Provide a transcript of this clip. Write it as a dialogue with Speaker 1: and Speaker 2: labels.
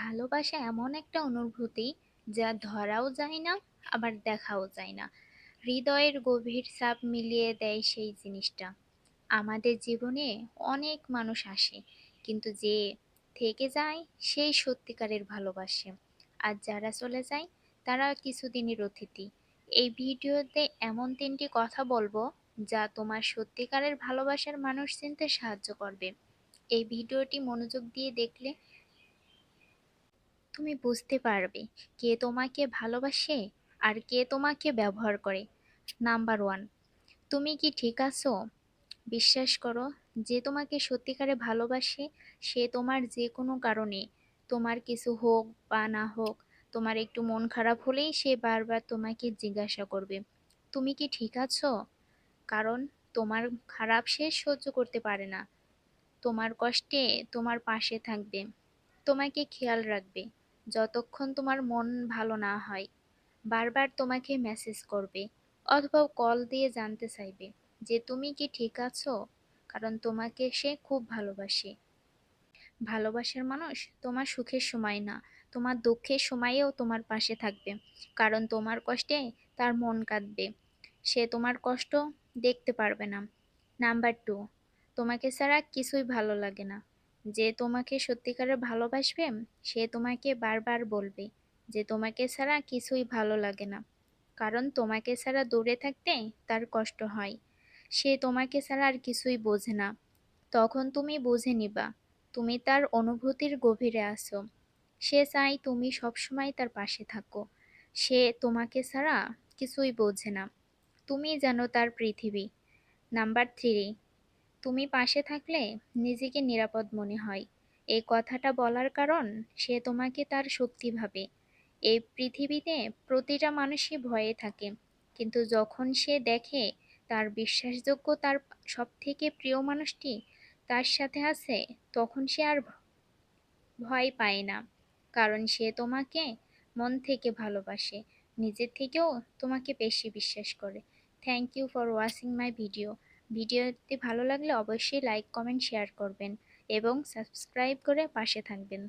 Speaker 1: ভালোবাসা এমন একটা অনুভূতি যা ধরাও যায় না, আবার দেখাও যায় না। হৃদয়ের গভীর চাপ মিলিয়ে দেয় সেই জিনিসটা। আমাদের জীবনে অনেক মানুষ আসে, কিন্তু যে থেকে যায় সেই সত্যিকারের ভালোবাসে। আর যারা চলে যায় তারা কিছুদিনের অতিথি। এই ভিডিওতে এমন 3টি কথা বলবো যা তোমার সত্যিকারের ভালোবাসার মানুষ চিনতে সাহায্য করবে। এই ভিডিওটি মনোযোগ দিয়ে দেখলে তুমি বুঝতে পারবে কে তোমাকে ভালোবাসে আর কে তোমাকে ব্যবহার করে। নাম্বার 1, তুমি কি ঠিক আছো? বিশ্বাস করো, যে তোমাকে সত্যিকারে ভালোবাসে সে তোমার যে কোনো কারণে, তোমার কিছু হোক বা না হোক, তোমার একটু মন খারাপ হলেই সে বারবার তোমাকে জিজ্ঞাসা করবে, তুমি কি ঠিক আছো? কারণ তোমার খারাপ সে সহ্য করতে পারে না। তোমার কষ্টে তোমার পাশে থাকবে, তোমাকে খেয়াল রাখবে যতক্ষণ তোমার মন ভালো না হয়। বারবার তোমাকে মেসেজ করবে অথবা কল দিয়ে জানতে চাইবে যে তুমি কি ঠিক আছো, কারণ তোমাকে সে খুব ভালোবাসে। ভালোবাসার মানুষ তোমার সুখের সময় না, তোমার দুঃখের সময়েও তোমার পাশে থাকবে, কারণ তোমার কষ্টে তার মন কাঁদবে। সে তোমার কষ্ট দেখতে পারবে না। নাম্বার 2, তোমাকে ছাড়া কিছুই ভালো লাগে না। যে তোমাকে সত্যিকারের ভালোবাসবে সে তোমাকে বারবার বলবে যে তোমাকে ছাড়া কিছুই ভালো লাগে না, কারণ তোমাকে ছাড়া দূরে থাকতে তার কষ্ট হয়। সে তোমাকে ছাড়া আর কিছুই বোঝে না। তখন তুমি বুঝে নিবা তুমি তার অনুভূতির গভীরে আছো। সে চায় তুমি সবসময় তার পাশে থাকো। সে তোমাকে ছাড়া কিছুই বোঝে না, তুমি যেন তার পৃথিবী। নাম্বার 3, তুমি পাশে থাকলে নিজেকে নিরাপদ মনে হয়। এই কথাটা বলার কারণ সে তোমাকে তার শক্তি ভাবে। এই পৃথিবীতে প্রতিটা মানুষই ভয়ে থাকে, কিন্তু যখন সে দেখে তার বিশ্বাসযোগ্য, তার সবথেকে প্রিয় মানুষটি তার সাথে আছে, তখন সে আর ভয় পায় না, কারণ সে তোমাকে মন থেকে ভালোবাসে, নিজের থেকেও তোমাকে বেশি বিশ্বাস করে। Thank you for watching my video. ভিডিওটি ভালো লাগলে অবশ্যই লাইক, কমেন্ট, শেয়ার করবেন এবং সাবস্ক্রাইব করে পাশে থাকবেন।